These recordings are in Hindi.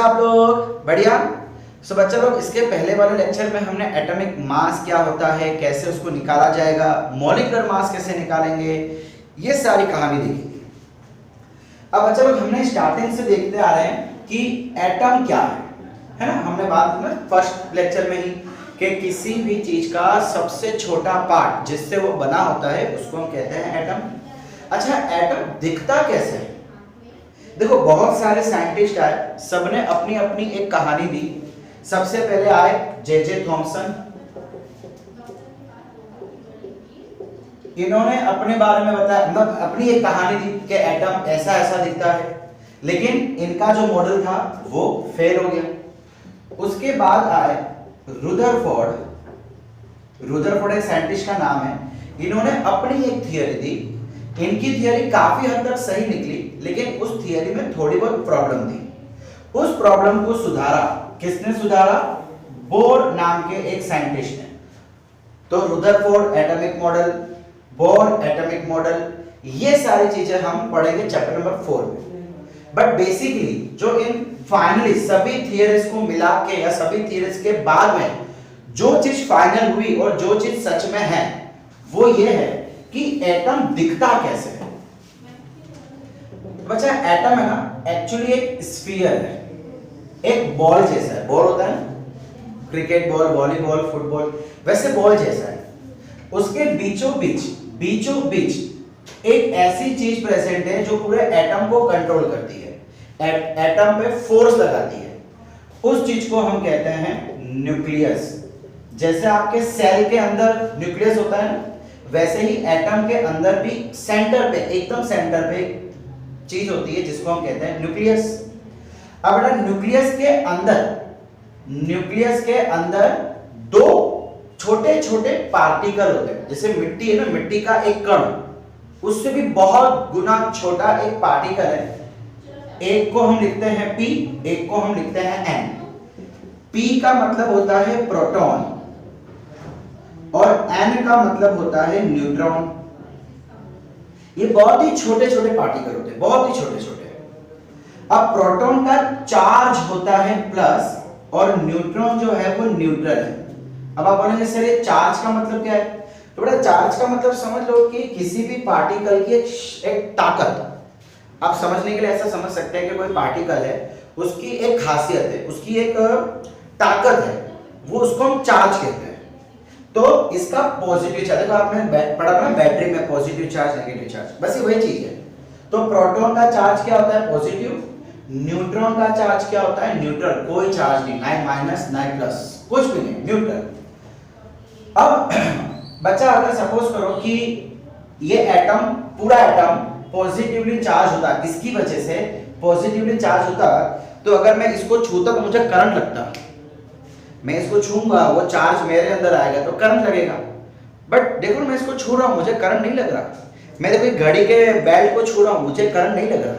आप लोग? बढ़िया। सो बच्चा लोग, इसके पहले वाले लेक्चर में हमने एटॉमिक मास क्या होता है, कैसे उसको निकाला जाएगा, मॉलिक्यूलर मास कैसे निकालेंगे, ये सारी कहानी देखी थी। अब बच्चा लोग हमने स्टार्टिंग से देखते आ रहे हैं कि एटम क्या है ना। हमने बात की ना फर्स्ट लेक्चर में ही कि किसी भी चीज का सबसे छोटा पार्ट जिससे वो बना होता है उसको हम कहते हैं एटम। अच्छा, एटम दिखता कैसे है? देखो, बहुत सारे साइंटिस्ट आए, सबने अपनी अपनी एक कहानी दी। सबसे पहले आए जे थॉमसन। इन्होंने अपने बारे में बताया, मतलब अपनी एक कहानी दी कि एटम ऐसा ऐसा दिखता है, लेकिन इनका जो मॉडल था वो फेल हो गया। उसके बाद आए रुदरफोर्ड। रुदरफोर्ड एक साइंटिस्ट का नाम है। इन्होंने अपनी एक थियरी दी। इनकी थियरी काफी हद तक सही निकली, लेकिन उस थियरी में थोड़ी बहुत प्रॉब्लम थी। उस प्रॉब्लम को सुधारा। किसने सुधारा? बोर नाम के एक साइंटिस्ट ने। तो Rutherford atomic model, bore atomic model, ये सारी चीजें हम पढ़ेंगे चैप्टर नंबर 4 में। बट बेसिकली जो इन फाइनली सभी थियरीज को मिला के या सभी थियरीज के बाद में जो चीज फाइनल हुई और जो चीज सच में है वो ये है कि एटम दिखता कैसे है। बच्चा, एटम है ना, एक्चुअली एक स्फीयर है, एक बॉल जैसा है। बॉल होता है ना, क्रिकेट बॉल, वॉलीबॉल, फुटबॉल, वैसे बॉल जैसा है। उसके बीचों बीच एक ऐसी चीज प्रेजेंट है जो पूरे एटम को कंट्रोल करती है, एटम पे फोर्स लगाती है। उस चीज को हम कहते हैं न्यूक्लियस। जैसे आपके सेल के अंदर न्यूक्लियस होता है ना, वैसे ही एटम के अंदर भी सेंटर पे, एकदम सेंटर पे चीज होती है जिसको हम कहते हैं न्यूक्लियस। अब बेटा, न्यूक्लियस के अंदर दो छोटे छोटे पार्टिकल होते हैं। जैसे मिट्टी है ना, मिट्टी का एक कण, उससे भी बहुत गुना छोटा एक पार्टिकल है। एक को हम लिखते हैं P, एक को हम लिखते हैं N। P का मतलब होता है प्रोटॉन और N का मतलब होता है न्यूट्रॉन। ये बहुत ही छोटे छोटे पार्टिकल होते हैं, बहुत ही छोटे छोटे। अब प्रोटॉन का चार्ज होता है प्लस और न्यूट्रॉन जो है वो न्यूट्रल है। अब आप बोलेंगे सर ये चार्ज का मतलब क्या है? तो बेटा, चार्ज का मतलब समझ लो कि किसी भी पार्टिकल की एक ताकत। आप समझने के लिए ऐसा समझ सकते हैं कि कोई पार्टिकल है, उसकी एक खासियत है, उसकी एक ताकत है, वो उसको हम चार्ज कहते हैं। तो इसका पॉजिटिव चार्ज, देखो आपने पढ़ा था ना बैटरी में, पॉजिटिव चार्ज नेगेटिव चार्ज, बस ये वही चीज है। तो प्रोटॉन का चार्ज क्या होता है? पॉजिटिव। न्यूट्रॉन का चार्ज क्या होता है? न्यूट्रल। कोई चार्ज नहीं, ना माइनस ना प्लस, कुछ भी नहीं, न्यूट्रल। अब बच्चा, अगर सपोज करो कि ये एटम, पूरा एटम पॉजिटिवली चार्ज होता, किसकी वजह से पॉजिटिवली चार्ज होता, तो अगर मैं इसको छूता तो मुझे करंट लगता। मैं इसको छूंगा, वो चार्ज मेरे अंदर आएगा तो करंट लगेगा। बट देखो, मैं इसको छू रहा हूं, मुझे करंट नहीं लग रहा। मैं देखो घड़ी के बेल्ट को छू रहा हूं, मुझे करंट नहीं लग रहा।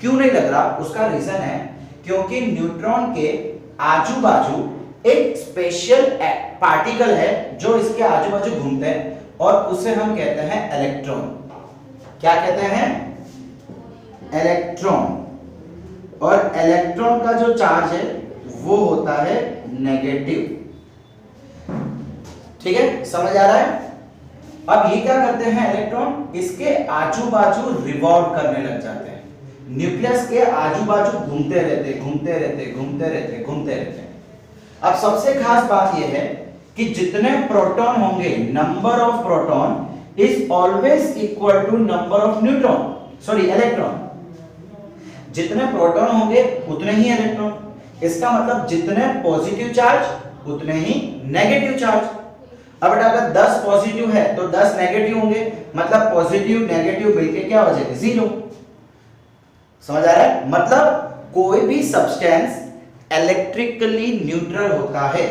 क्यों नहीं लग रहा? उसका रीजन है क्योंकि न्यूट्रॉन के आजू बाजू एक स्पेशल पार्टिकल है जो इसके आजू बाजू घूमते हैं और उसे हम कहते हैं इलेक्ट्रॉन। क्या कहते हैं? इलेक्ट्रॉन। और इलेक्ट्रॉन का जो चार्ज है वो होता है नेगेटिव। ठीक है, समझ आ रहा है? अब ये क्या करते हैं इलेक्ट्रॉन? इसके आजू बाजू रिवॉल्व करने लग जाते हैं। न्यूक्लियस के आजू बाजू घूमते रहते घूमते रहते घूमते रहते घूमते रहते। अब सबसे खास बात यह है कि जितने प्रोटॉन होंगे, number of proton is always equal to number of neutron, sorry electron. जितने प्रोटॉन होंगे उतने ही इलेक्ट्रॉन। इसका मतलब जितने पॉजिटिव चार्ज उतने ही नेगेटिव चार्ज। अब बेटा, अगर 10 पॉजिटिव है तो 10 नेगेटिव होंगे, मतलब पॉजिटिव नेगेटिव मिलके क्या हो जाएगा? 0। समझ आ रहा है? मतलब कोई भी सब्सटेंस इलेक्ट्रिकली न्यूट्रल होता है।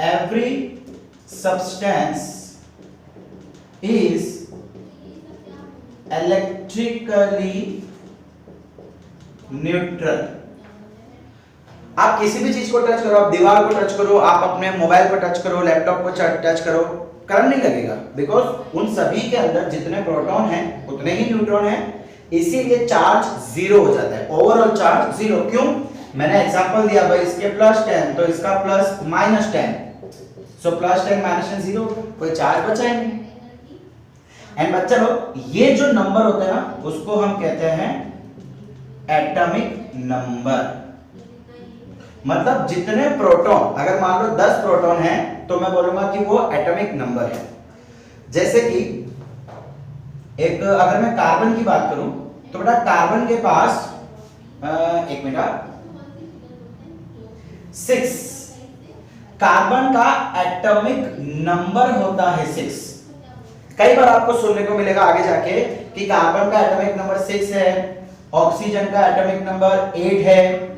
Every substance is electrically neutral. आप किसी भी चीज को टच करो, आप दीवार को टच करो, आप अपने मोबाइल को टच करो, लैपटॉप को टच करो, करंट नहीं लगेगा। बिकॉज उन सभी के अंदर जितने प्रोटॉन हैं उतने ही न्यूट्रॉन हैं, इसीलिए चार्ज जीरो हो जाता है, ओवरऑल चार्ज जीरो। क्यों? मैंने एग्जांपल दिया भाई, इसके +10 तो इसका प्लस -10, सो +10 -10 जीरो, कोई चार्ज बचा ही नहीं। एंड बच्चा लोग, ये जो नंबर होते हैं ना, उसको हम कहते हैं एटॉमिक नंबर। मतलब जितने प्रोटॉन, अगर मान लो 10 प्रोटॉन है तो मैं बोलूंगा कि वो एटॉमिक नंबर है। जैसे कि एक, अगर मैं कार्बन की बात करूं तो बेटा कार्बन के पास एक मिनट 6, कार्बन का एटॉमिक नंबर होता है 6। कई बार आपको सुनने को मिलेगा आगे जाके कि कार्बन का एटॉमिक नंबर 6 है, ऑक्सीजन का एटॉमिक नंबर 8 है।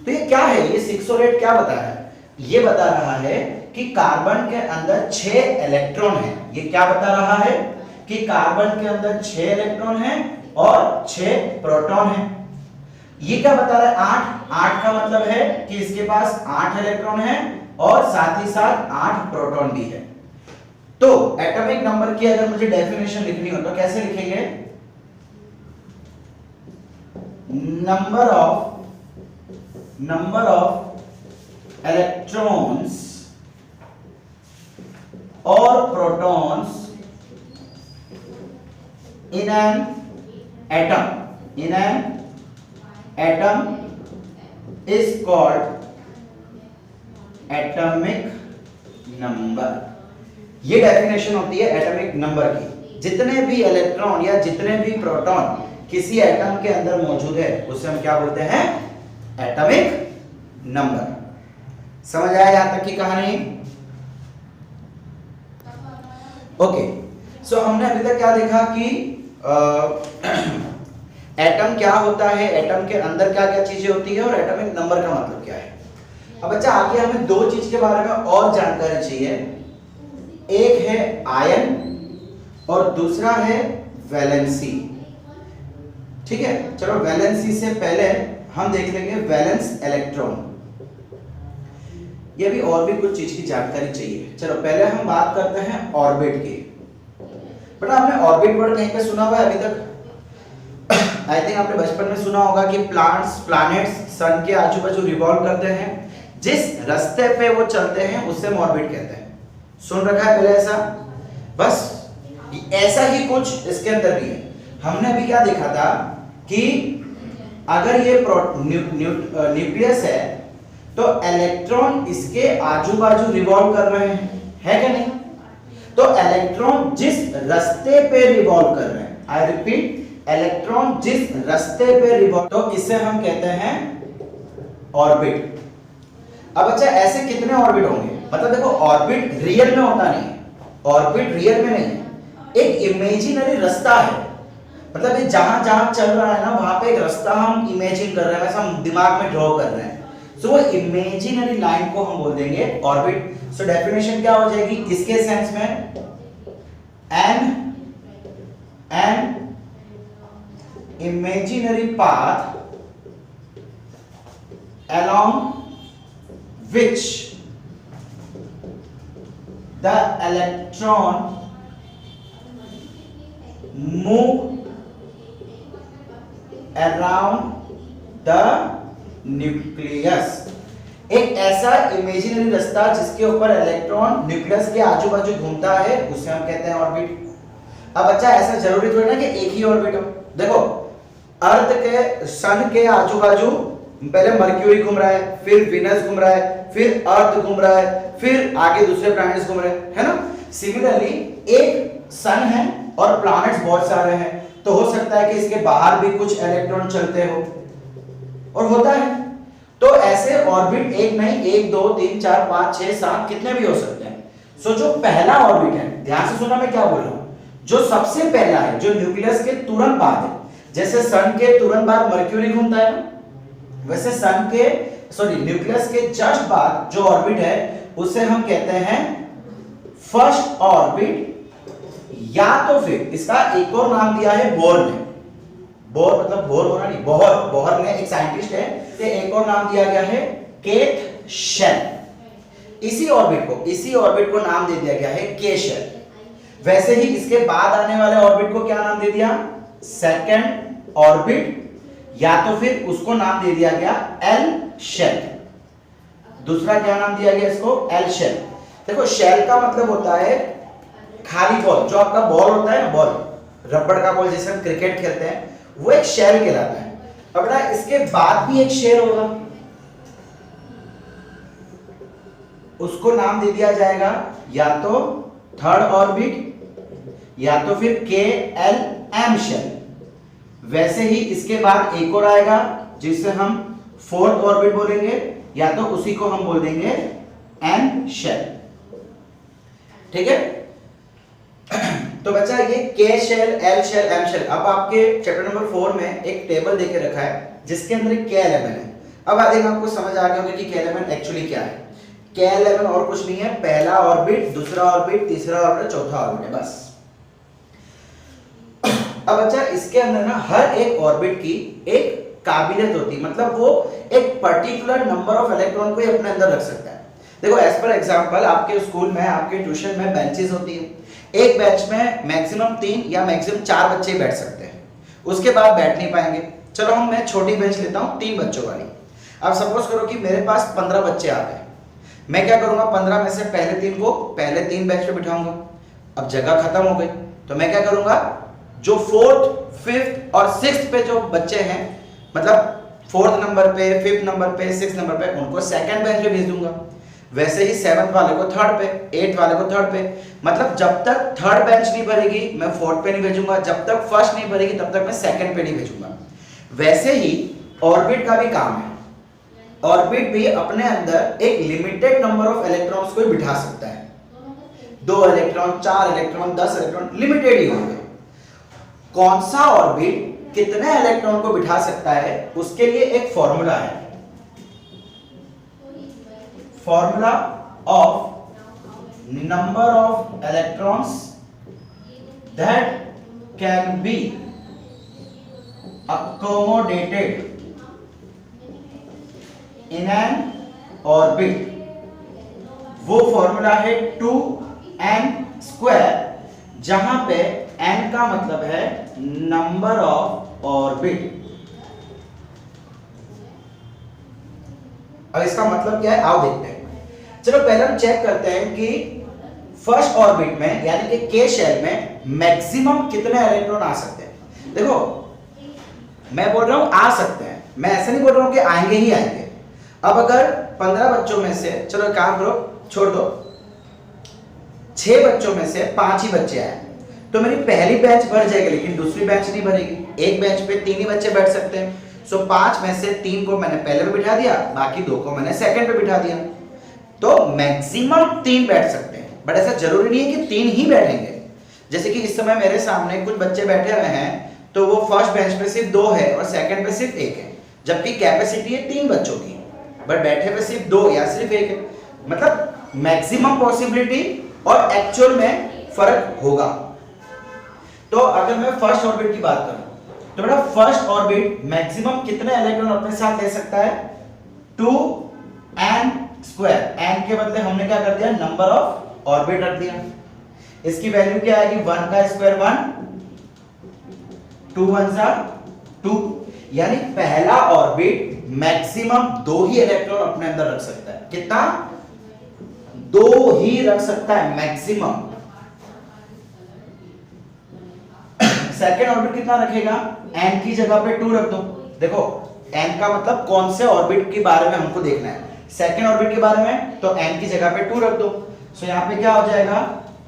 तो ये क्या है? ये 6 और 8 क्या बता रहा है? ये बता रहा है कि कार्बन के अंदर 6 इलेक्ट्रॉन है। ये क्या बता रहा है? कि कार्बन के अंदर 6 इलेक्ट्रॉन है और 6 प्रोटॉन है। ये क्या बता रहा है? 8 का मतलब है कि इसके पास 8 इलेक्ट्रॉन है और साथ ही साथ 8 प्रोटॉन भी है। तो एटॉमिक नंबर की अगर मुझे डेफिनेशन लिखनी हो तो कैसे लिखेंगे? नंबर ऑफ इलेक्ट्रॉन्स और protons in an atom is called atomic number। ये डेफिनेशन होती है एटॉमिक नंबर की। जितने भी इलेक्ट्रॉन या जितने भी प्रोटॉन किसी एटम के अंदर मौजूद है उसे हम क्या बोलते हैं? Atomic number. समझ आया यहां तक की कहानी? ओके, सो हमने अभी तक क्या देखा कि एटम क्या होता है, एटम के अंदर क्या क्या चीजें होती है और एटॉमिक नंबर का मतलब क्या है। अब बच्चा आगे हमें दो चीज के बारे में और जानकारी चाहिए। एक है आयन और दूसरा है वैलेंसी। ठीक है, चलो वैलेंसी से पहले हम देख लेंगे वैलेंस इलेक्ट्रॉन। ये भी और भी कुछ चीज की जानकारी चाहिए। चलो पहले हम बात करते हैं ऑर्बिट की। बेटा आपने ऑर्बिट वर्ड कहीं पे सुना हुआ है अभी तक? आई थिंक आपने बचपन में सुना होगा कि प्लैनेट्स सन के आजू बाजू रिवॉल्व करते हैं। जिस रास्ते पे वो चलते हैं उसे हम ऑर्बिट कहते हैं। सुन रखा है पहले ऐसा? बस ऐसा ही कुछ इसके अंदर भी है। हमने अभी क्या देखा था कि अगर ये न्यूक्लियस है तो इलेक्ट्रॉन इसके आजू बाजू रिवॉल्व कर रहे हैं, है क्या नहीं? तो इलेक्ट्रॉन जिस रास्ते पे रिवॉल्व कर रहे हैं, आई रिपीट, इलेक्ट्रॉन जिस रास्ते पे रिवॉल्व, तो इसे हम कहते हैं ऑर्बिट। अब अच्छा ऐसे कितने ऑर्बिट होंगे? मतलब देखो ऑर्बिट रियल में होता नहीं है, ऑर्बिट रियल में नहीं है, एक इमेजिनरी रास्ता है। मतलब ये जहां जहां चल रहा है ना वहां पे एक रास्ता हम इमेजिन कर रहे हैं, वैसा हम दिमाग में ड्रॉ कर रहे हैं। सो वो इमेजिनरी लाइन को हम बोल देंगे ऑर्बिट। सो डेफिनेशन क्या हो जाएगी इसके सेंस में? An imaginary path along which the electron move around the nucleus। एक ऐसा इमेजिनरी रास्ता जिसके ऊपर इलेक्ट्रॉन न्यूक्लियस के आजू बाजू घूमता है उसे हम कहते हैं ऑर्बिट। अब अच्छा ऐसा जरूरी थोड़ी ना कि एक ही ऑर्बिट हो। देखो अर्थ के सन के आजू बाजू पहले मर्क्यूरी घूम रहा है, फिर विनस घूम रहा है, फिर अर्थ घूम रहा है, फिर आगे दूसरे प्लैनेट्स घूम रहे हैं, है ना? सिमिलरली एक सन है और प्लैनेट्स बहुत सारे हैं, तो हो सकता है कि इसके बाहर भी कुछ इलेक्ट्रॉन चलते हो, और होता है। तो ऐसे ऑर्बिट एक नहीं, 1 2 3 4 5 6 7 कितने भी हो सकते हैं। सो जो पहला ऑर्बिट है, ध्यान से सुनना मैं क्या बोल रहा हूं, जो सबसे पहला है, जो न्यूक्लियस के तुरंत बाद है, जैसे सन के तुरंत बाद मर्क्यूरी घूमता है ना, वैसे सन के न्यूक्लियस के जस्ट बाद जो ऑर्बिट है उसे हम कहते हैं फर्स्ट ऑर्बिट। या तो फिर इसका एक और नाम दिया है बोर ने, बोर मतलब बोर होना नहीं, बोहर ने एक साइंटिस्ट है, तो एक और नाम दिया गया है केथ शेल। इसी ऑर्बिट को नाम दे दिया गया है के शेल। वैसे ही इसके बाद आने वाले ऑर्बिट को क्या नाम दे दिया? सेकंड ऑर्बिट, या तो फिर उसको नाम दे दिया गया एल शेल। दूसरा क्या नाम दिया गया इसको? L shell. देखो शेल का मतलब होता है खाली बॉल, जो आपका बॉल होता है ना, बॉल, रबड़ का बॉल जिसे हम क्रिकेट खेलते हैं, वो एक शेल कहलाता है। अब ना इसके बाद भी एक शेल होगा, उसको नाम दे दिया जाएगा या तो थर्ड ऑर्बिट या तो फिर के एल एम शेल। वैसे ही इसके बाद एक और आएगा जिसे हम फोर्थ ऑर्बिट बोलेंगे, या तो उसी को हम बोल देंगे एन शेल। ठीक है, तो बच्चा ये K shell, L shell, M shell. अब आपके चैप्टर नंबर 4 में एक टेबल देके रखा है जिसके अंदर के एलिमेंट है। अब आगे आपको समझ आ गया होगा कि के एलिमेंट एक्चुअली क्या है। के एलिमेंट और कुछ नहीं है, पहला ऑर्बिट, दूसरा ऑर्बिट, तीसरा ऑर्बिट, चौथा ऑर्बिट है, बस। अब बच्चा इसके अंदर ना हर एक ऑर्बिट की एक काबिलियत होती है, मतलब वो एक पर्टिकुलर नंबर ऑफ इलेक्ट्रॉन को ही अपने अंदर रख सकता है। देखो एज पर एग्जांपल आपके स्कूल में, आपके ट्यूशन में बेंचेस होती है, एक बेंच में मैक्सिमम 3 या मैक्सिमम 4 बच्चे बैठ सकते हैं, उसके बाद बैठ नहीं पाएंगे। चलो मैं छोटी बेंच लेता हूँ 3 बच्चों वाली। अब सपोज करो कि मेरे पास 15 बच्चे आ गए, मैं क्या करूंगा, 15 में से पहले 3 को पहले 3 बेंच पे बिठाऊंगा। अब जगह खत्म हो गई तो मैं क्या करूंगा, जो 4th, 5th और 6th पे जो बच्चे हैं, मतलब 4th नंबर पे, 5th नंबर पे, 6th नंबर पे, उनको सेकंड बेंच पे भेज दूंगा। वैसे ही 7th वाले को 3rd पे, 8th वाले को 3rd पे। मतलब जब तक 3rd बेंच नहीं भरेगी मैं 4th पे नहीं भेजूंगा, जब तक 1st नहीं भरेगी तब तक मैं 2nd पे नहीं भेजूंगा। वैसे ही ऑर्बिट का भी काम है। ऑर्बिट भी अपने अंदर एक लिमिटेड नंबर ऑफ इलेक्ट्रॉन्स को बिठा सकता है। 2 इलेक्ट्रॉन, 4 इलेक्ट्रॉन, 10 इलेक्ट्रॉन, लिमिटेड ही होंगे। कौन सा ऑर्बिट कितने इलेक्ट्रॉन को बिठा सकता है उसके लिए एक फॉर्मूला है। Formula of number of electrons that can B accommodated in an orbit, वो फॉर्मूला है 2n², जहां पे n का मतलब है नंबर ऑफ ऑर्बिट। अब इसका मतलब क्या है, आओ देखते हैं। चलो पहले हम चेक करते हैं कि फर्स्ट ऑर्बिट में यानी कि के शेल में मैक्सिमम कितने इलेक्ट्रॉन आ सकते हैं। देखो मैं बोल रहा हूं आ सकते हैं, मैं ऐसे नहीं बोल रहा हूं कि आएंगे ही आएंगे। अब अगर 15 बच्चों में से, चलो एक काम करो, छोड़ दो, 6 बच्चों में से 5 ही बच्चे आए तो मेरी पहली बेंच भर जाएगी लेकिन दूसरी बेंच नहीं भरेगी। एक बेंच पे 3 ही बच्चे बैठ सकते हैं, सो 5 में से 3 को मैंने पहले पे बिठा दिया, बाकी 2 को मैंने सेकंड पे बिठा दिया। तो मैक्सिमम 3 बैठ सकते हैं, बट ऐसा जरूरी नहीं है कि 3 ही बैठेंगे। जैसे कि इस समय मेरे सामने कुछ बच्चे बैठे हुए हैं तो वो फर्स्ट बेंच पे सिर्फ 2 है और सेकंड पे सिर्फ 1 है, जबकि कैपेसिटी है 3 बच्चों की, बट बैठे पे सिर्फ 2 या सिर्फ 1 है। मतलब मैक्सिमम पॉसिबिलिटी और एक्चुअल में फर्क होगा। तो अगर मैं फर्स्ट ऑर्बिट की बात करूं तो बेटा फर्स्ट ऑर्बिट मैक्सिमम कितने इलेक्ट्रॉन अपने साथ ले सकता है, 2n²। n के बदले हमने क्या कर दिया, नंबर ऑफ ऑर्बिट रख दिया। इसकी वैल्यू क्या आएगी, 1 का स्क्वायर 1, 2 1 2, यानी पहला ऑर्बिट मैक्सिमम 2 ही इलेक्ट्रॉन अपने अंदर रख सकता है। कितना, 2 ही रख सकता है मैक्सिमम। सेकेंड ऑर्बिट कितना रखेगा, n की जगह पे 2 रख दो। देखो n का मतलब कौन से ऑर्बिट के बारे में हमको देखना है, सेकेंड ऑर्बिट के बारे में, तो n की जगह पे 2 रख दो। सो यहाँ पे क्या हो जाएगा,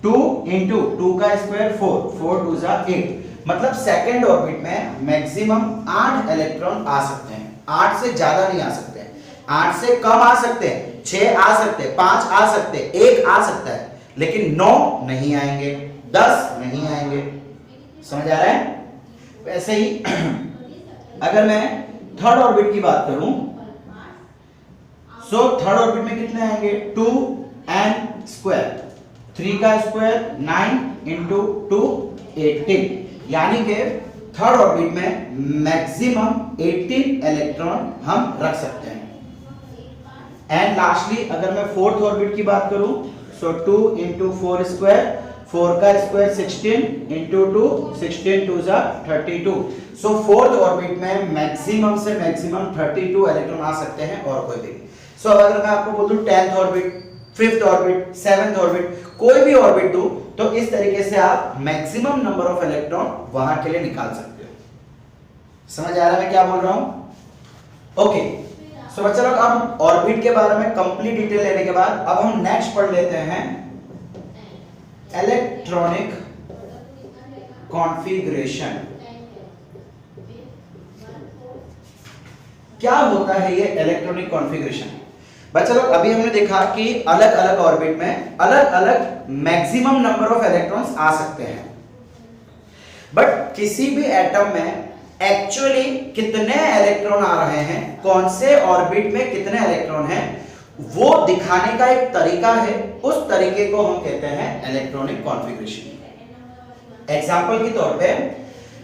2 इंटू 2 का स्क्वायर 4, 4 2 8, मतलब सेकेंड ऑर्बिट में मैक्सिमम 8 इलेक्ट्रॉन आ सकते हैं। 8 से ज्यादा नहीं आ सकते, 8 से कम आ सकते हैं, 6 आ सकते हैं, 5 आ सकते हैं, 1 आ सकता है, लेकिन 9 नहीं आएंगे, 10 नहीं आएंगे। समझ आ रहा है। वैसे ही अगर मैं थर्ड ऑर्बिट की बात करूं, सो थर्ड ऑर्बिट में कितने आएंगे, 2n², 3 का स्क्वायर 9 इंटू 2 18, यानी कि थर्ड ऑर्बिट में मैक्सिमम 18 इलेक्ट्रॉन हम रख सकते हैं। एंड लास्टली अगर मैं फोर्थ ऑर्बिट की बात करूं, सो 2 इंटू 4 स्क्वायर 4 का स्क्वायर 16 इंटू 2, 16 2 जा 32। सो फोर्थ ऑर्बिट में मैक्सिमम से मैक्सिमम 32 इलेक्ट्रॉन आ सकते हैं और कोई भी। सो अगर मैं आपको बोल दूं 10th orbit, 5th orbit, 7th orbit, कोई भी ऑर्बिट दूं तो इस तरीके से आप मैक्सिमम नंबर ऑफ इलेक्ट्रॉन वहां के लिए निकाल सकते हो। समझ आ रहा है मैं क्या बोल रहा हूं? ओके, सो बच्चा लोग अब ऑर्बिट के बारे में कंप्लीट डिटेल लेने के बाद अब हम नेक्स्ट पढ़ लेते हैं इलेक्ट्रॉनिक कॉन्फ़िगरेशन। क्या होता है ये इलेक्ट्रॉनिक कॉन्फ़िगरेशन? बच्चा लोग अभी हमने देखा कि अलग अलग ऑर्बिट में अलग अलग मैक्सिमम नंबर ऑफ इलेक्ट्रॉन्स आ सकते हैं, बट किसी भी एटम में एक्चुअली कितने इलेक्ट्रॉन आ रहे हैं, कौन से ऑर्बिट में कितने इलेक्ट्रॉन हैं, वो दिखाने का एक तरीका है। उस तरीके को हम कहते हैं इलेक्ट्रॉनिक कॉन्फ़िगरेशन। एग्जांपल के तौर पे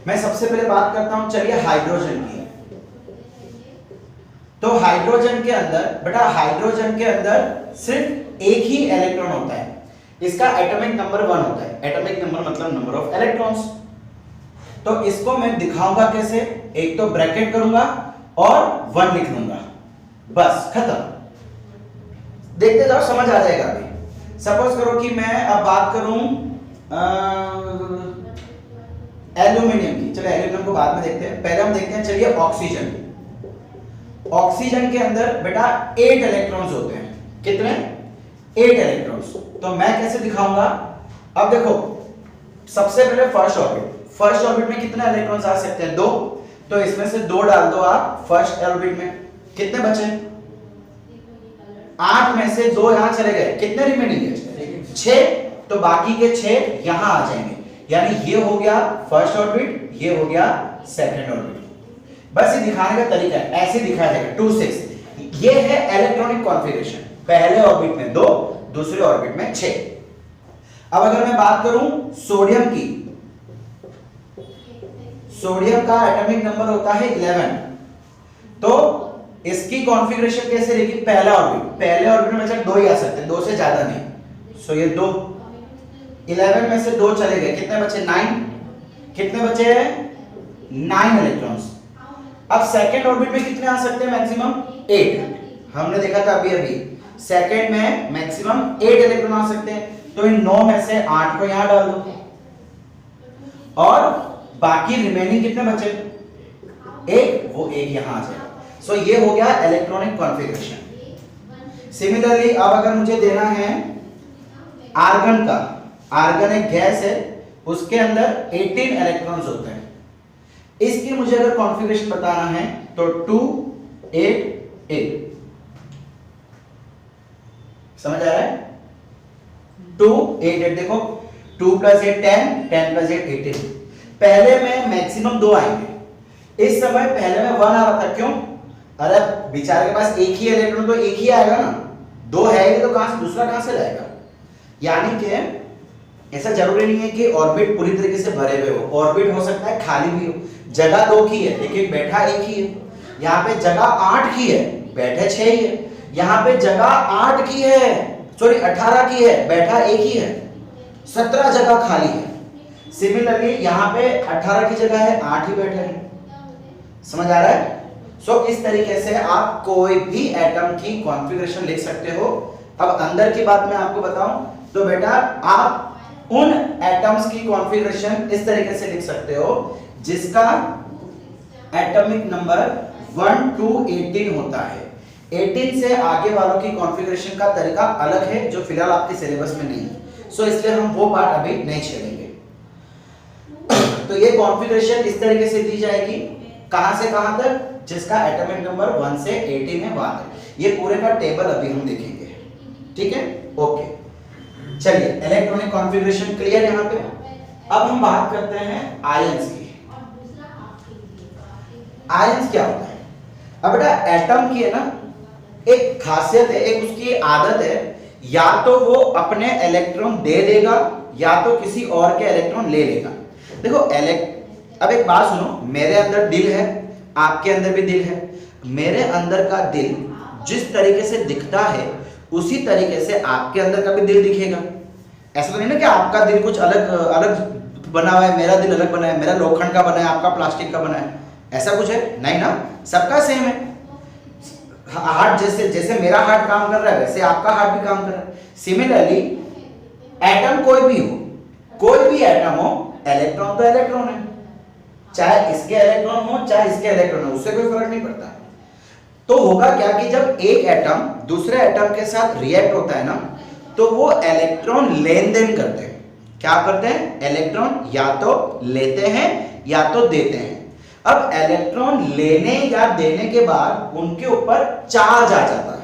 मैं सबसे पहले बात करता हूं, चलिए हाइड्रोजन की। तो हाइड्रोजन के अंदर बेटा, हाइड्रोजन के अंदर सिर्फ एक ही इलेक्ट्रॉन होता है, इसका एटॉमिक नंबर 1 होता है। एटॉमिक नंबर मतलब नंबर ऑफ इलेक्ट्रॉन्स। तो इसको मैं दिखाऊंगा कैसे? एक तो ब्रैकेट करूंगा और 1 लिख दूंगा, बस खत्म। देखते जाओ, समझ आ जाएगा। अभी सपोज करो कि मैं अब बात करूं एल्यूमिनियम की। चलो एल्यूमिनियम को बाद में देखते हैं, पहले हम देखते हैं चलिए ऑक्सीजन। ऑक्सीजन के अंदर बेटा 8 इलेक्ट्रॉन्स होते हैं। कितने? 8 इलेक्ट्रॉन्स। तो मैं कैसे दिखाऊंगा? अब देखो, सबसे पहले फर्स्ट ऑर्बिट। फर्स्ट ऑर्बिट में कितने इलेक्ट्रॉन्स आ सकते हैं? 2। तो इसमें से 2 डाल दो आप फर्स्ट ऑर्बिट में। कितने बचे? 8 में से 2 यहां चले गए, कितने रिमेनिंग है? 6। तो बाकी के 6 यहां आ जाएंगे, यानी ये हो गया फर्स्ट ऑर्बिट, ये हो गया सेकंड ऑर्बिट। बस ये दिखाने का तरीका है, ऐसे दिखाया जाएगा 2 6। ये है इलेक्ट्रॉनिक कॉन्फ़िगरेशन। पहले ऑर्बिट में 2, दूसरे ऑर्बिट में 6। अब अगर मैं बात करूं सोडियम की, सोडियम का एटॉमिक नंबर होता है 11। तो इसकी कॉन्फ़िगरेशन कैसे रहेगी? पहला ऑर्बिट, पहले ऑर्बिट में बचा 2 ही आ सकते हैं, 2 से ज्यादा नहीं। सो ये 2, 11 में से 2 चले गए, कितने बचे? 9। कितने बचे? 9 इलेक्ट्रॉन्स। अब सेकंड ऑर्बिट में कितने आ सकते हैं? मैक्सिमम 8। हमने देखा था अभी अभी, सेकंड में मैक्सिमम 8 इलेक्ट्रॉन आ सकते हैं। तो इन 9 में से 8 को यहां डाल दो और बाकी रिमेनिंग कितने बचे? 1, वो 1 यहां आ जाए। सो ये हो गया इलेक्ट्रॉनिक कॉन्फ़िगरेशन। सिमिलरली अब अगर मुझे देना है आर्गन का, आर्गन एक गैस है, उसके अंदर 18 इलेक्ट्रॉन्स होते हैं। इसकी मुझे अगर कॉन्फ़िगरेशन बताना है तो 2 8 8। समझ आ रहा है? 2 8 8। देखो 2 + 8 10, 10 + 8 18। पहले में मैक्सिमम 2 आएंगे। इस समय पहले में 1 आ रहा था, क्यों? अरे बेचारे के पास एक ही इलेक्ट्रॉन, तो एक ही आएगा ना, 2 है ही तो कहां से दूसरा कहां से लाएगा? यानी कि ऐसा जरूरी नहीं है कि ऑर्बिट पूरी तरीके से भरे हुए हो, ऑर्बिट हो सकता है खाली भी हो। जगह 2 की है लेकिन बैठा 1 ही है। यहाँ पे जगह 8 की है, बैठे 6 ही है। यहाँ पे जगह 8 की है, सॉरी 18 की है, बैठा 1 ही है। 17 जगह खाली है। सिमिलरली यहाँ पे 18 की जगह है, 8 ही बैठे हैं। समझ आ रहा है? सो इस तरीके से आप कोई भी एटम की कॉन्फ़िगरेशन लिख सकते हो। अब अंदर की बात मैं आपको बताऊं तो बेटा, आप उन एटम्स की कॉन्फ़िगरेशन इस तरीके से लिख सकते हो जिसका एटॉमिक नंबर 1 to 18 होता है। 18 से आगे वालों की कॉन्फ़िगरेशन का तरीका अलग है जो फिलहाल आपके सिलेबस में नहीं है। सो इसलिए हम वो पार्ट अभी नहीं छेड़ेंगे। तो ये कॉन्फ़िगरेशन इस तरीके से दी जाएगी, कहां से कहां तक? जिसका एटॉमिक नंबर 1 से 18 है वहां तक। ये पूरे का टेबल अभी हम देखेंगे। ठीक है? ओके, चलिए इलेक्ट्रॉनिक कॉन्फ़िगरेशन क्लियर यहां पे। अब हम बात करते हैं आयंस की। आयंस क्या होता है? अब बेटा एटम की है ना एक खासियत है, एक उसकी आदत है, या तो वो अपने इलेक्ट्रॉन दे देगा या तो किसी और के इलेक्ट्रॉन ले लेगा। देखो अब एक बात सुनो, मेरे अंदर दिल है, आपके अंदर भी दिल है। मेरे अंदर का दिल जिस तरीके से दिखता है उसी तरीके से आपके अंदर का भी दिल दिखेगा। ऐसा तो नहीं ना कि आपका दिल कुछ अलग अलग बना हुआ है, मेरा दिल अलग बना है, मेरा लोखंड का बना है, आपका प्लास्टिक का बना है, ऐसा कुछ है नहीं ना, सबका सेम है। हार्ट जैसे जैसे मेरा हार्ट काम कर रहा है वैसे आपका हार्ट भी काम कर रहा है। सिमिलरली एटम कोई भी हो, कोई भी एटम हो, इलेक्ट्रॉन तो इलेक्ट्रॉन है, चाहे इसके इलेक्ट्रॉन हो चाहे इसके इलेक्ट्रॉन हो, उससे कोई फर्क नहीं पड़ता। तो होगा क्या कि जब एक एटम दूसरे एटम के साथ रिएक्ट होता है ना, तो वो इलेक्ट्रॉन लेन देन करते हैं। क्या करते हैं? इलेक्ट्रॉन या तो लेते हैं या तो देते हैं। अब इलेक्ट्रॉन लेने या देने के बाद उनके ऊपर चार्ज आ जाता है।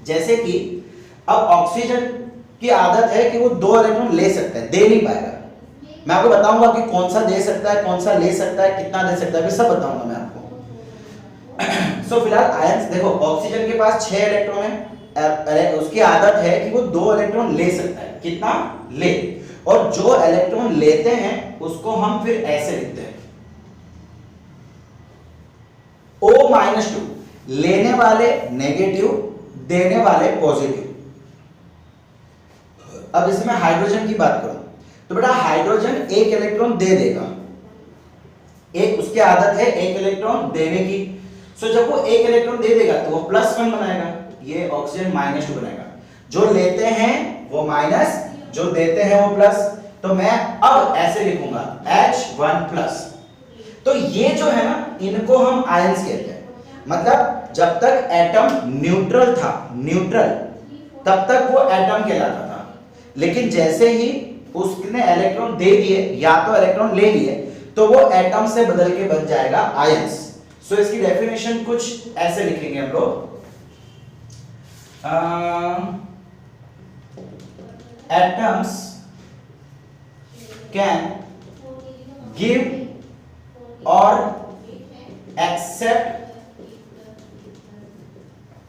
जैसे कि अब ऑक्सीजन की आदत है कि वो 2 इलेक्ट्रॉन ले सकता है, दे नहीं पाएगा। मैं आपको बताऊंगा कि कौन सा दे सकता है, कौन सा ले सकता है, कितना दे सकता है, सब बताऊंगा मैं आपको। सो फिलहाल आयंस देखो, ऑक्सीजन के पास 6 इलेक्ट्रॉन है, उसकी आदत है कि वो 2 इलेक्ट्रॉन ले सकता है, कितना ले, और जो इलेक्ट्रॉन लेते हैं उसको हम फिर ऐसे लिखते हैं O-2, लेने वाले नेगेटिव, देने वाले पॉजिटिव। अब इसमें हाइड्रोजन की बात करूं तो बेटा हाइड्रोजन 1 इलेक्ट्रॉन दे देगा, एक उसकी आदत है 1 इलेक्ट्रॉन देने की। सो जब वो 1 इलेक्ट्रॉन दे देगा तो वो +1 बनाएगा, ये ऑक्सीजन -2 बनाएगा। जो लेते हैं वो माइनस, जो देते हैं वो प्लस। तो मैं अब ऐसे लिखूंगा H1+। तो ये जो है ना, इनको हम आयंस कहते हैं। मतलब जब तक एटम न्यूट्रल था, न्यूट्रल, तब तक वो एटम कहलाता था, लेकिन जैसे ही उसने इलेक्ट्रॉन दे दिए या तो इलेक्ट्रॉन ले लिए तो वो एटम से बदल के बन जाएगा आयंस। सो इसकी डेफिनेशन कुछ ऐसे लिखेंगे हम लोग, एटम्स कैन गिव और accept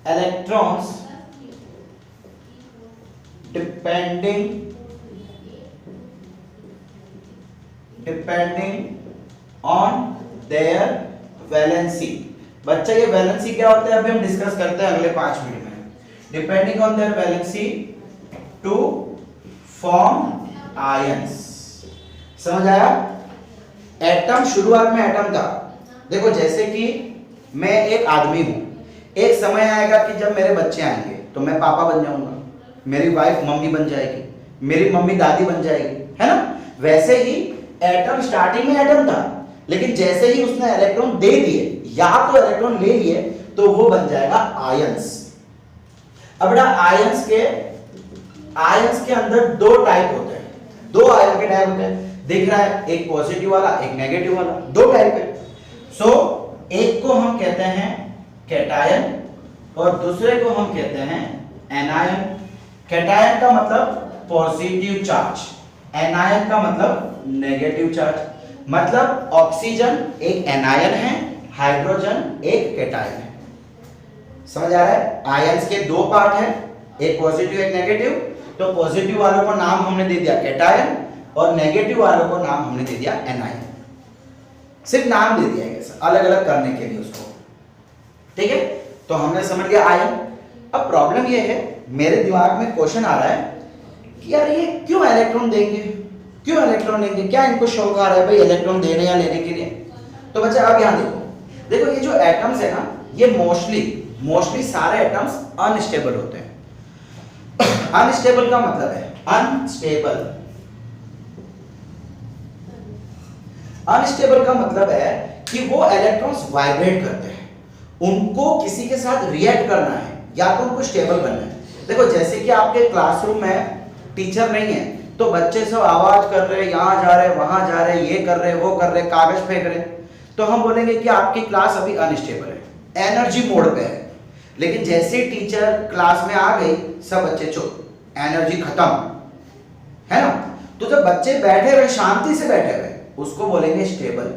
electrons depending on their valency। बच्चा ये वैलेंसी क्या होता है अभी हम डिस्कस करते हैं अगले 5 मिनट में। Depending on their valency two form ions. समझ आया? एटम शुरुआत में एटम था। देखो जैसे कि मैं एक आदमी हूं, एक समय आएगा कि जब मेरे बच्चे आएंगे तो मैं पापा बन जाऊंगा, मेरी वाइफ मम्मी बन जाएगी, मेरी मम्मी दादी बन जाएगी, है ना? वैसे ही एटम स्टार्टिंग में एटम था, लेकिन जैसे ही उसने इलेक्ट्रॉन दे दिए या तो इलेक्ट्रॉन ले लिए तो वो बन जाएगा आयंस। अब बेटा आयंस के अंदर 2 टाइप होते हैं, 2 आयन के टाइप होते हैं। दिख रहा है, एक पॉजिटिव वाला एक नेगेटिव वाला, 2 टाइप है। सो एक को हम कहते हैं कैटायन और दूसरे को हम कहते हैं एनायन। कैटायन का मतलब पॉजिटिव चार्ज, एनायन का मतलब नेगेटिव चार्ज। मतलब ऑक्सीजन एक एनायन है, हाइड्रोजन एक कैटायन है। समझ आ रहा है? आयंस के 2 पार्ट है, एक पॉजिटिव एक नेगेटिव। तो पॉजिटिव वालों को नाम हमने दे दिया कैटायन और नेगेटिव वालों को नाम हमने दे दिया एनायन। सिर्फ नाम दे दिया है, अलग अलग करने के लिए उसको। ठीक है, तो हमने समझ लिया आयन। अब प्रॉब्लम ये है, मेरे दिमाग में क्वेश्चन आ रहा है कि यार ये क्यों इलेक्ट्रॉन देंगे, क्यों इलेक्ट्रॉन देंगे, क्या इनको शौक आ रहा है भाई इलेक्ट्रॉन देने या लेने के लिए? तो बच्चा अब यहाँ देखो ये जो एटम्स है ना, ये मोस्टली सारे एटम्स अनस्टेबल होते हैं। अनस्टेबल का मतलब है अनस्टेबल का मतलब है कि वो इलेक्ट्रॉन्स वाइब्रेट करते हैं, उनको किसी के साथ रिएक्ट करना है या तो उनको स्टेबल बनना है। देखो जैसे कि आपके क्लासरूम में टीचर नहीं है तो बच्चे सब आवाज कर रहे हैं, यहाँ जा रहे वहां जा रहे, ये कर रहे वो कर रहे, कागज फेंक रहे, तो हम बोलेंगे कि आपकी क्लास अभी अनस्टेबल है, एनर्जी मोड पे है। लेकिन जैसे टीचर क्लास में आ गई सब बच्चे चुप, एनर्जी खत्म, है ना? तो जब बच्चे बैठे हुए शांति से बैठे हुए उसको बोलेंगे स्टेबल,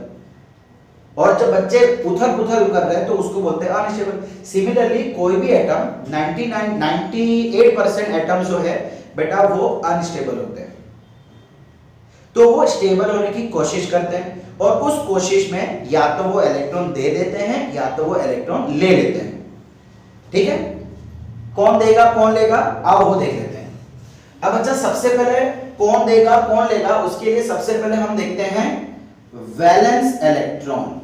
और जब बच्चे उथल पुथल कर रहे हैं तो उसको बोलते हैं अनस्टेबल। सिमिलरली कोई भी एटम 98% एटम जो है बेटा वो अनस्टेबल होते हैं, तो वो स्टेबल होने की कोशिश करते हैं और उस कोशिश में या तो वो इलेक्ट्रॉन दे देते हैं या तो वो इलेक्ट्रॉन ले लेते हैं। ठीक है, कौन देगा कौन लेगा अब वो देख लेते हैं। अब अच्छा सबसे पहले कौन देगा कौन लेगा, उसके लिए सबसे पहले हम देखते हैं वैलेंस इलेक्ट्रॉन।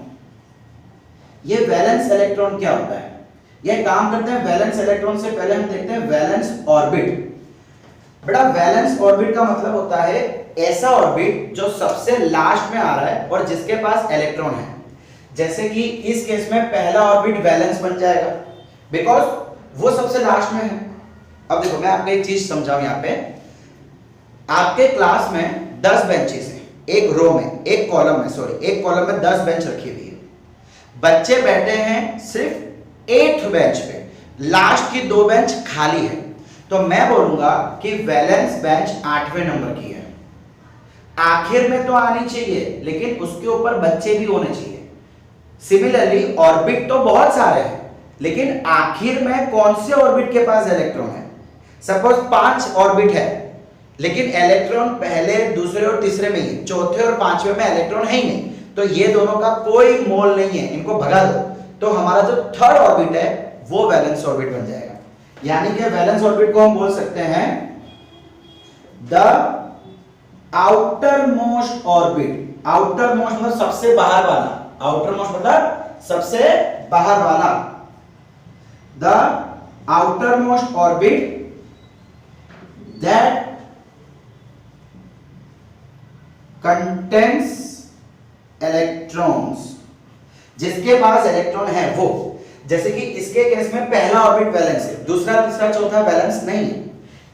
ये वैलेंस इलेक्ट्रॉन क्या होता है, ये काम करते हैं। वैलेंस इलेक्ट्रॉन से पहले हम देखते हैं वैलेंस ऑर्बिट। बेटा वैलेंस ऑर्बिट का मतलब होता है ऐसा ऑर्बिट जो सबसे लास्ट में आ रहा है और जिसके पास इलेक्ट्रॉन है। जैसे कि इस केस में पहला ऑर्बिट वैलेंस बन जाएगा बिकॉज वो सबसे लास्ट में है। अब देखो मैं आपको एक चीज समझाऊं, यहां पे आपके क्लास में 10 बेंचेस हैं, एक रो में, एक कॉलम में, सॉरी एक कॉलम में 10 बेंच रखी हुई है। बच्चे बैठे हैं सिर्फ 8th बेंच पे, लास्ट की 2 बेंच खाली है। तो मैं बोलूंगा कि वैलेंस बेंच 8वें नंबर की है। आखिर में तो आनी चाहिए लेकिन उसके ऊपर बच्चे भी होने चाहिए। सिमिलरली ऑर्बिट तो बहुत सारे हैं लेकिन आखिर में कौन से ऑर्बिट के पास इलेक्ट्रॉन है। सपोज 5 ऑर्बिट है लेकिन इलेक्ट्रॉन पहले, दूसरे और तीसरे में ही, चौथे और 5वें में इलेक्ट्रॉन है ही नहीं, तो ये दोनों का कोई मोल नहीं है, इनको भगा दो। तो हमारा जो 3rd ऑर्बिट है वो वैलेंस ऑर्बिट बन जाएगा। यानी कि वैलेंस ऑर्बिट को हम बोल सकते हैं the outer most orbit. Outer most मतलब सबसे बाहर वाला, आउटर मोस्ट मतलब सबसे बाहर वाला। The outer most orbit that contains electrons, जिसके पास इलेक्ट्रॉन है वो। जैसे कि इसके केस में पहला ऑर्बिट वैलेंस है, दूसरा तीसरा चौथा वैलेंस नहीं है।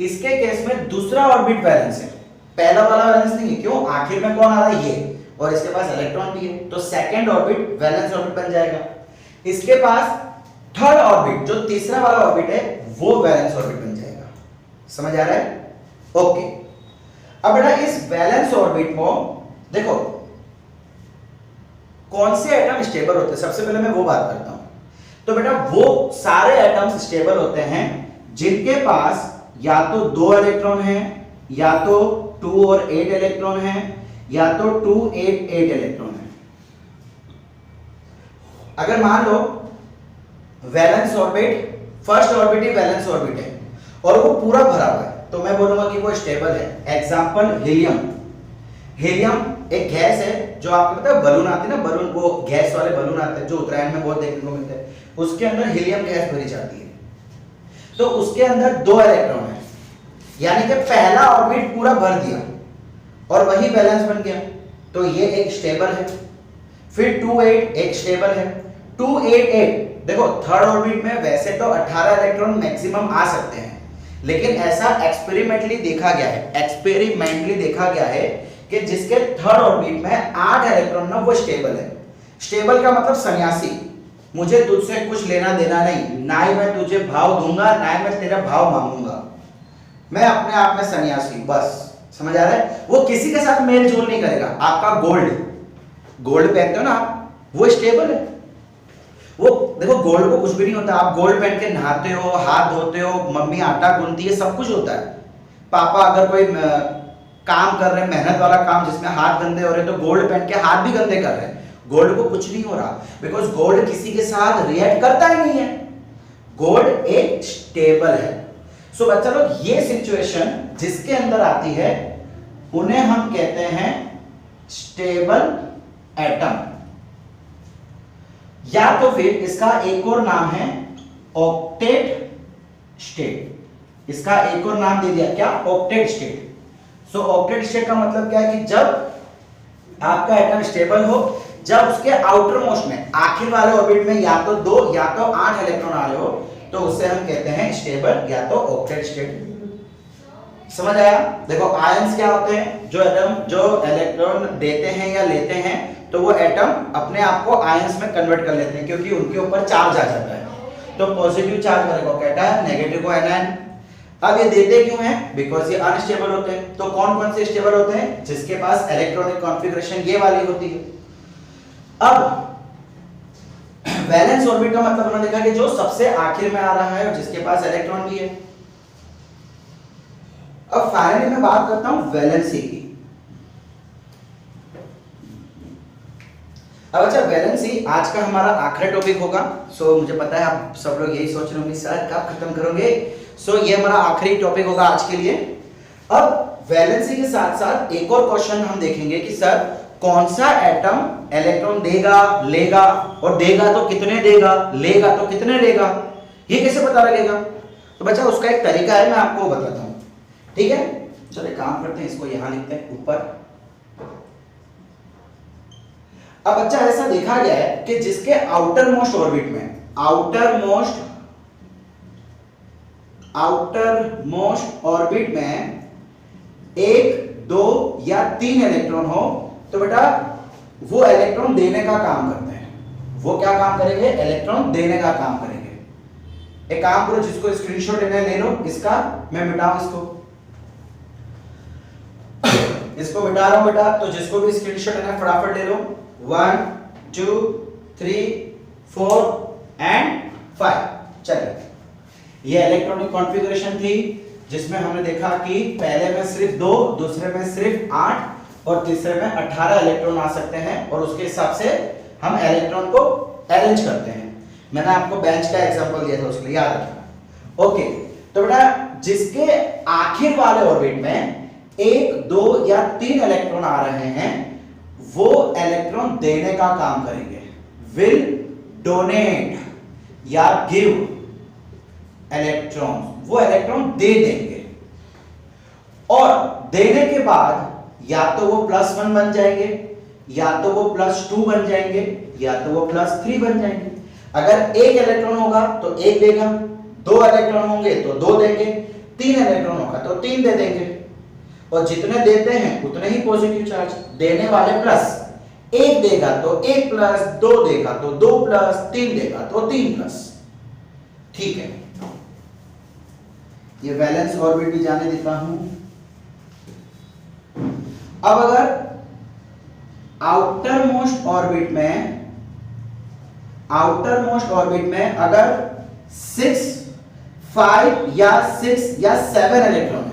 इसके केस में दूसरा ऑर्बिट वैलेंस है, पहला वाला वैलेंस नहीं है। क्यों, आखिर में कौन आ रहा है, ये, और इसके पास इलेक्ट्रॉन भी है, तो सेकंड ऑर्बिट वैलेंस ऑर्बिट बन जाएगा। इसके पास 3rd ऑर्बिट जो तीसरा वाला ऑर्बिट है वो वैलेंस ऑर्बिट बन जाएगा। समझ आ रहा है? ओके। अब बेटा इस वैलेंस ऑर्बिट में देखो कौन से एटम स्टेबल होते हैं, सबसे पहले मैं वो बात करता हूं। तो बेटा वो सारे एटम्स स्टेबल होते हैं जिनके पास या तो 2 इलेक्ट्रॉन हैं, या तो 2 और 8 इलेक्ट्रॉन हैं, या तो 2 8 8 इलेक्ट्रॉन हैं। अगर मान लो वैलेंस ऑर्बिट, फर्स्ट ऑर्बिट ही वैलेंस ऑर्बिट है और वो पूरा भरा हुआ है, तो मैं बोलूंगा कि वो स्टेबल है। Example helium. हीलियम एक गैस है जो आपको पता है बलून आती है ना, बलून, वो गैस वाले बलून आते हैं जो उत्तरायण में बहुत देखने को मिलते हैं, उसके अंदर हीलियम गैस भरी जाती है। तो उसके अंदर 2 इलेक्ट्रॉन है, यानी कि पहला ऑर्बिट पूरा भर दिया और वही बैलेंस बन गया, तो ये एक स्टेबल है। फिर 2 8 एक स्टेबल है। 2 8 8 देखो 3rd ऑर्बिट में वैसे तो 18 इलेक्ट्रॉन मैक्सिमम आ सकते हैं, लेकिन ऐसा एक्सपेरिमेंटली देखा गया है कि जिसके 3rd ऑर्बिट में 8 इलेक्ट्रॉन ना वो स्टेबल है। स्टेबल का मतलब सन्यासी, मुझे तुझसे कुछ लेना देना नहीं, ना ही मैं तुझे भाव दूंगा ना ही मैं तेरा भाव मांगूंगा, मैं अपने आप में सन्यासी, बस। समझ आ रहा है? वो किसी के साथ मेल जोल नहीं करेगा। आपका गोल्ड पहनते हो ना आप, वो स्टेबल है। वो देखो गोल्ड को कुछ भी नहीं होता, आप गोल्ड पहन के नहाते हो, हाथ धोते हो, मम्मी आटा गूंथती है, सब कुछ होता है। पापा अगर कोई काम कर रहे हैं, मेहनत वाला काम जिसमें हाथ गंदे हो रहे हैं, तो गोल्ड पहन के हाथ भी गंदे कर रहे हैं, गोल्ड को कुछ नहीं हो रहा, बिकॉज गोल्ड किसी के साथ रिएक्ट करता ही नहीं है। गोल्ड एक स्टेबल है। सो बच्चा लोग, ये सिचुएशन जिसके अंदर आती है उन्हें हम कहते हैं स्टेबल एटम, या तो फिर इसका एक और नाम है ऑक्टेट स्टेट। इसका एक और नाम दे दिया, क्या? Octet state. So octet state का मतलब क्या है कि जब आपका एटम स्टेबल हो, जब उसके आउटर मोस्ट में, आखिर वाले ऑर्बिट में या तो 2 या तो 8 इलेक्ट्रॉन आ रहे हो, तो उससे हम कहते हैं स्टेबल या तो ऑक्टेट स्टेट। समझ आया? देखो आयंस क्या होते हैं, जो एटम जो इलेक्ट्रॉन देते हैं या लेते हैं, तो वो एटम अपने आप को आयंस में कन्वर्ट कर लेते हैं क्योंकि उनके ऊपर चार्ज आ जाता है। तो पॉजिटिव चार्ज वाले को कैटायन, नेगेटिव को एनायन। अब ये देते क्यों हैं? बिकॉज ये अनस्टेबल होते हैं। तो कौन कौन से स्टेबल होते हैं? जिसके पास इलेक्ट्रॉनिक कॉन्फ़िगरेशन ये वाली होती है। अब वैलेंस ऑर्बिट का मतलब हमने देखा कि जो सबसे आखिर में आ रहा है और जिसके पास इलेक्ट्रॉन भी है। अब फाइनली मैं बात करता हूं वैलेंसी की। अब अच्छा, वैलेंसी आज का हमारा आखिरी टॉपिक होगा। सो मुझे पता है आप सब लोग यही सोच रहे होंगे सर कब खत्म करोगे। सो ये हमारा आखिरी टॉपिक होगा आज के लिए। अब वैलेंसी के साथ साथ एक और क्वेश्चन हम देखेंगे कि सर कौन सा एटम इलेक्ट्रॉन देगा, लेगा, और देगा तो कितने देगा, लेगा तो कितने लेगा, ये कैसे पता लगेगा? तो बच्चा उसका एक तरीका है, मैं आपको बताता हूं। ठीक है, चलिए काम करते हैं, इसको यहां लिखते हैं ऊपर। अब बच्चा ऐसा देखा गया है कि जिसके आउटर मोस्ट ऑर्बिट में, आउटर मोस्ट ऑर्बिट में 1, 2 या 3 इलेक्ट्रॉन हो, तो बेटा वो इलेक्ट्रॉन देने का काम करते हैं। वो क्या काम करेंगे? इलेक्ट्रॉन देने का काम करेंगे। एक काम करो, जिसको स्क्रीनशॉट लेना है ले लो, इसका मैं मिटाऊं, इसको मिटा रहा हूं बेटा, तो जिसको भी स्क्रीनशॉट लेना है फटाफट ले लो। 1 2 3 4 एंड 5। चलिए, ये इलेक्ट्रॉनिक कॉन्फ़िगरेशन थी जिसमें हमने देखा कि पहले में सिर्फ 2, दूसरे में सिर्फ 8 और तीसरे में 18 इलेक्ट्रॉन आ सकते हैं, और उसके हिसाब से हम इलेक्ट्रॉन को अरेंज करते हैं। मैंने आपको बेंच का एग्जांपल दिया था, उसके लिए याद रखना। ओके, तो बेटा जिसके आखिर वाले ऑर्बिट में 1, 2 या 3 इलेक्ट्रॉन आ रहे हैं, वो इलेक्ट्रॉन देने का काम करेंगे, विल डोनेट या गिव इलेक्ट्रॉन, वो इलेक्ट्रॉन दे देंगे। और देने के बाद या तो वो +1 बन जाएंगे, या तो वो +2 बन जाएंगे, या तो वो +3 बन जाएंगे। अगर 1 इलेक्ट्रॉन होगा तो 1 देगा, 2 इलेक्ट्रॉन होंगे तो 2 देंगे, 3 इलेक्ट्रॉन होगा तो 3 दे देंगे। और जितने देते हैं उतने ही पॉजिटिव चार्ज, देने वाले प्लस, 1 देगा तो 1 प्लस, 2 देगा तो 2 प्लस, 3 देगा तो 3 प्लस। ठीक है, ये वैलेंस ऑर्बिट भी जाने देता हूं। अब अगर आउटर मोस्ट ऑर्बिट में अगर 6, 5 या 6 या 7 इलेक्ट्रॉन है,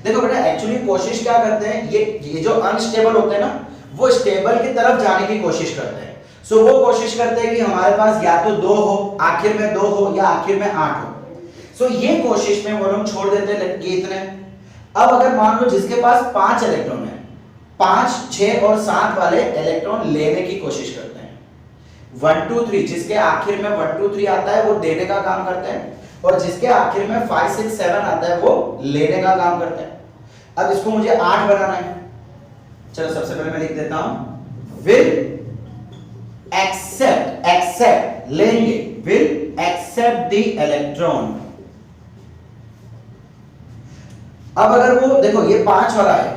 देखो बेटा एक्चुअली कोशिश क्या करते हैं, ये जो अनस्टेबल होते हैं ना, वो स्टेबल की तरफ जाने की कोशिश करते हैं। सो वो कोशिश करते हैं कि हमारे पास या तो 2 हो, आखिर में 2 हो, या आखिर में 8 हो। सो ये कोशिश में वो लोग छोड़ देते हैं लड़के इतने। अब अगर मान लो जिसके पास 5 इलेक्ट्रॉन है, 5, 6 और 7 वाले इलेक्ट्रॉन लेने की कोशिश करते हैं। 1 2 3 जिसके आखिर में 1 2 3 आता है वो देने का काम करते हैं, और जिसके आखिर में 5 6 7 आता है वो लेने का काम करते हैं। अब इसको मुझे 8 बनाना है। चलो सबसे पहले मैं लिख देता हूं, विल एक्सेप्ट लेंगे, विल एक्सेप्ट द इलेक्ट्रॉन। अब अगर वो देखो ये 5 वाला है,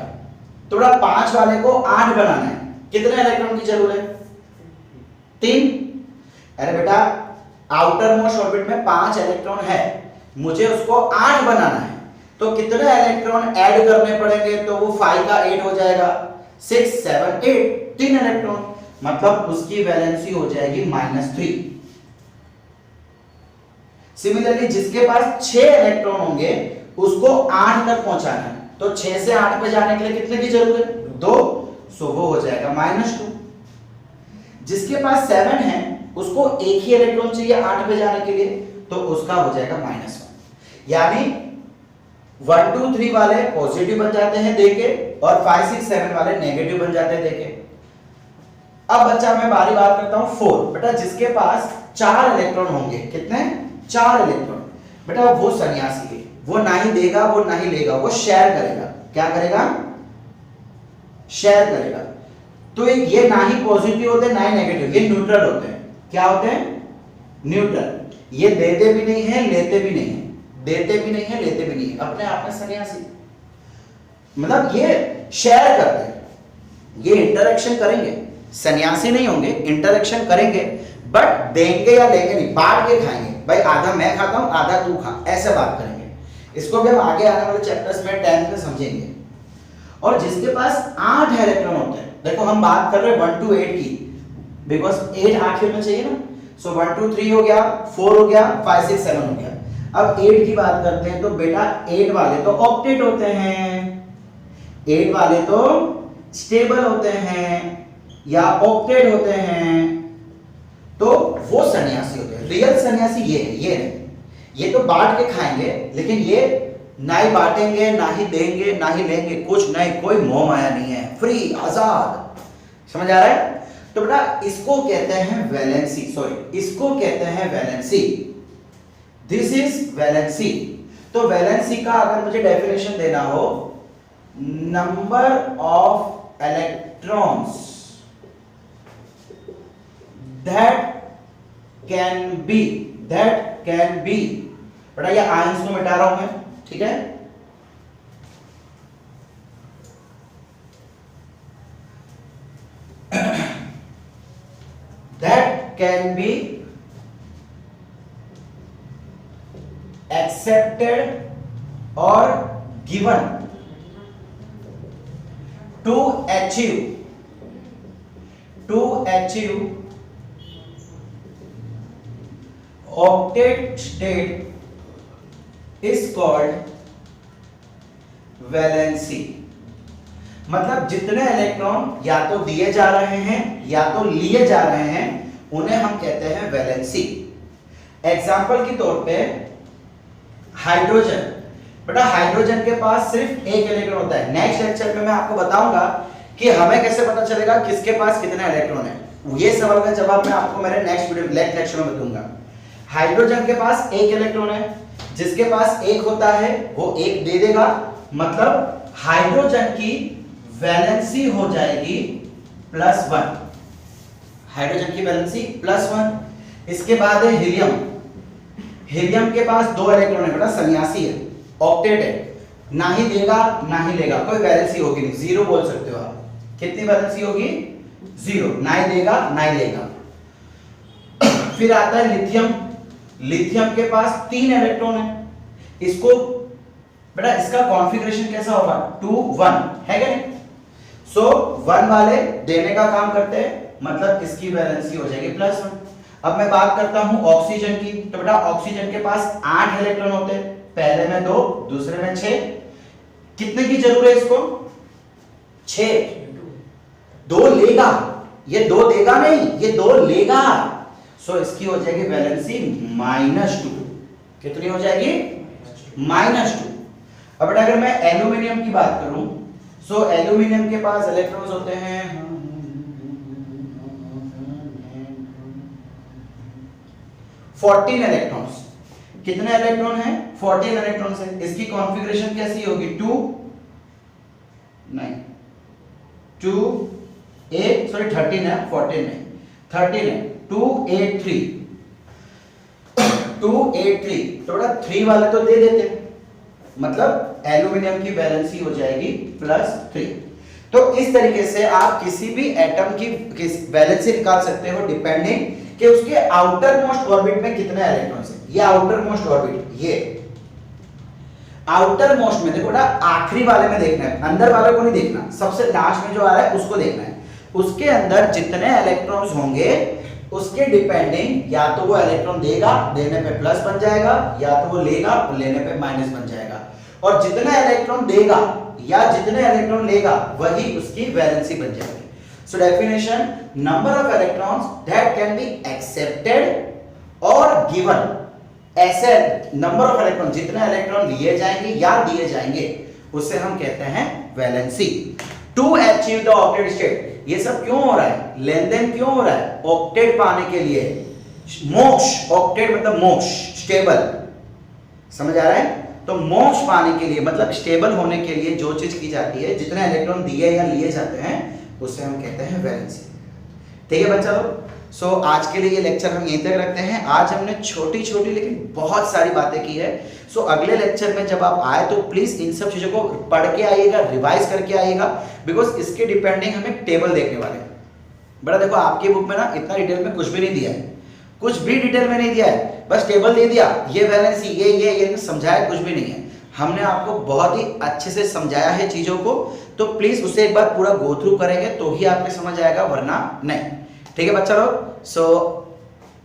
तो बड़ा 5 वाले को 8 बनाना है, कितने इलेक्ट्रॉन की जरूरत है? 3। अरे बेटा आउटर मोस्ट ऑर्बिट में 5 इलेक्ट्रॉन है, मुझे उसको 8 बनाना है, तो कितने इलेक्ट्रॉन ऐड करने पड़ेंगे? तो वो 5 का 8 हो जाएगा, 6 7 8, 3 इलेक्ट्रॉन, मतलब उसकी वैलेंसी हो जाएगी -3। सिमिलरली जिसके पास 6 इलेक्ट्रॉन होंगे उसको 8 तक पहुंचाना है, तो 6 से 8 पे जाने के लिए कितने की जरूरत है? 2, सो वो हो जाएगा -2। जिसके पास 7 है उसको एक ही इलेक्ट्रॉन चाहिए 8 पे जाने के लिए, तो उसका हो जाएगा -1। यानी 1 2 3 वाले पॉजिटिव बन जाते हैं देके, और 5 6 7 वाले नेगेटिव बन जाते हैं देके। अब बच्चा मैं बारी बात करता हूं 4। बेटा जिसके पास 4 इलेक्ट्रॉन होंगे, कितने? 4 इलेक्ट्रॉन, बेटा वो सन्यासी है, वो ना ही देगा वो ना ही लेगा, वो शेयर करेगा। क्या करेगा? शेयर करेगा। तो ये ना ही पॉजिटिव होते हैं ना ही नेगेटिव, ये न्यूट्रल होते हैं। क्या होते हैं? न्यूट्रल। ये देते भी नहीं है लेते भी नहीं है, देते भी नहीं है लेते भी नहीं है, अपने आप में सन्यासी। मतलब ये शेयर करते हैं, ये इंटरेक्शन करेंगे, सन्यासी नहीं होंगे, इंटरेक्शन करेंगे, बट देंगे या लेंगे नहीं, बांट के खाएंगे। भाई आधा मैं खाता हूं आधा तू खा, ऐसे बात करेंगे। इसको भी हम आगे आने वाले चैप्टर्स में 10th में समझेंगे। और जिसके पास 8 इलेक्ट्रॉन होते हैं, देखो हम बात कर रहे हैं 1 to 8 की, बिकॉज 8 आखिर में चाहिए ना। सो 1 2 3 हो गया, 4 हो गया, 5 6 7 हो गया। अब 8 की बात करते हैं, तो बेटा 8 वाले तो ऑक्टेट होते हैं, 8 वाले तो स्टेबल होते हैं या ऑक्टेट होते हैं, तो वो सन्यासी होते हैं। रियल सन्यासी ये है, ये तो बांट के खाएंगे, लेकिन ये ना ही बांटेंगे, ना ही देंगे, ना ही लेंगे, कुछ नहीं, कोई मोह माया नहीं है, फ्री, आजाद। समझ आ रहा है? तो बेटा इसको कहते हैं वैलेंसी, सॉरी इसको कहते हैं वैलेंसी। This is valency. तो वैलेंसी का अगर मुझे डेफिनेशन देना हो, number of electrons that can B बेटा ये आयंस को मिटा रहा हूं मैं, ठीक है, that can be accepted or given to achieve octet state is called valency. मतलब जितने इलेक्ट्रॉन या तो दिए जा रहे हैं या तो लिए जा रहे हैं, उन्हें हम कहते हैं वैलेंसी। एग्जाम्पल के तौर पे हाइड्रोजन, बेटा हाइड्रोजन के पास सिर्फ एक इलेक्ट्रॉन होता है। नेक्स्ट लेक्चर में मैं आपको बताऊंगा कि हमें कैसे पता चलेगा किसके पास कितने इलेक्ट्रॉन है। ये सवाल का जवाब मैं आपको मेरे नेक्स्ट लेक्चर में बताऊंगा। हाइड्रोजन के पास एक इलेक्ट्रॉन है, जिसके पास एक होता है वो एक दे देगा, मतलब हाइड्रोजन की वैलेंसी हो जाएगी +1। हाइड्रोजन की वैलेंसी +1। इसके बाद है हीलियम। हीलियम के पास 2 इलेक्ट्रॉन है, बेटा सन्यासी है, ऑक्टेट है, ना ही देगा ना ही लेगा, कोई वैलेंसी होगी नहीं, 0 बोल सकते हो आप। कितनी वैलेंसी होगी? 0, ना ही देगा ना ही लेगा। फिर आता है लिथियम। लिथियम के पास 3 इलेक्ट्रॉन है। इसको बेटा इसका कॉन्फ़िगरेशन कैसा होगा? 2 1 है क्या नहीं? सो 1 वाले देने का काम करते हैं, मतलब इसकी वैलेंसी हो जाएगी +1। अब मैं बात करता हूं ऑक्सीजन की। तो बेटा ऑक्सीजन के पास 8 इलेक्ट्रॉन होते हैं, पहले में 2, दूसरे में 6। कितने की जरूरत है इसको? 6। 2 लेगा, ये 2 देगा नहीं, ये 2 लेगा। सो इसकी हो जाएगी वैलेंसी -2। कितनी हो जाएगी? -2। अब बेटा अगर मैं एल्यूमिनियम की बात करूं, सो एल्यूमिनियम के पास इलेक्ट्रॉन्स होते हैं 14 इलेक्ट्रॉन्स। कितने इलेक्ट्रॉन हैं? 14 इलेक्ट्रॉन्स हैं। इसकी कॉन्फ़िगरेशन कैसी होगी? 2 8 सॉरी 13 है, 14 नहीं 13 है, 2 8 3 2 8 3। तो बेटा 3 वाले तो दे देते, मतलब एल्यूमिनियम की वैलेंसी हो जाएगी +3। तो इस तरीके से आप किसी भी एटम की वैलेंसी निकाल सकते हो डिपेंडिंग कि उसके आउटर मोस्ट ऑर्बिट में कितने इलेक्ट्रॉन्स हैं। ये आउटर मोस्ट ऑर्बिट, ये आउटर मोस्ट में देखो बेटा आखिरी वाले में देखना है, अंदर वाले को नहीं देखना, सबसे लास्ट में जो आ रहा है उसको देखना है। उसके अंदर जितने इलेक्ट्रॉन्स होंगे उसके डिपेंडिंग या तो वो इलेक्ट्रॉन देगा, देने पे प्लस बन जाएगा, या तो वो लेगा, लेने पे माइनस बन जाएगा। और जितने इलेक्ट्रॉन देगा या जितने इलेक्ट्रॉन लेगा वही उसकी वैलेंसी बन जाएगी। So definition, number of electrons that can be accepted और गिवन। ऐसे नंबर ऑफ इलेक्ट्रॉन, जितने इलेक्ट्रॉन लिए जाएंगे या दिए जाएंगे उसे हम कहते हैं valency. To achieve the octet state. ये सब क्यों हो रहा है? लेन देन क्यों हो रहा है? ऑक्टेट पाने के लिए। मोक्ष, ऑक्टेट मतलब मोक्ष, स्टेबल। समझ आ रहा है? तो मोक्ष पाने के लिए मतलब स्टेबल होने के लिए जो चीज की जाती है, जितने इलेक्ट्रॉन दिए या लिए जाते हैं उसे हम कहते हैं वैलेंसी। ठीक है बच्चा लोग। सो आज के लिए ये लेक्चर हम यहीं तक रखते हैं। आज हमने छोटी छोटी लेकिन बहुत सारी बातें की है। सो अगले लेक्चर में जब आप आए तो प्लीज इन सब चीजों को पढ़ के आइएगा, रिवाइज करके आइएगा, बिकॉज इसके डिपेंडिंग हम एक टेबल देखने वाले हैं। बड़ा देखो आपकी बुक में ना इतना डिटेल में कुछ भी नहीं दिया है, कुछ भी डिटेल में नहीं दिया है, बस टेबल दे दिया, ये वैलेंसी ये समझाया कुछ भी नहीं है। हमने आपको बहुत ही अच्छे से समझाया है चीजों को, तो प्लीज उसे एक बार पूरा गो थ्रू करेंगे तो ही आपको समझ आएगा, वरना नहीं। ठीक है बच्चा लोग। सो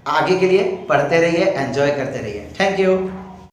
आगे के लिए पढ़ते रहिए, एंजॉय करते रहिए। Thank you.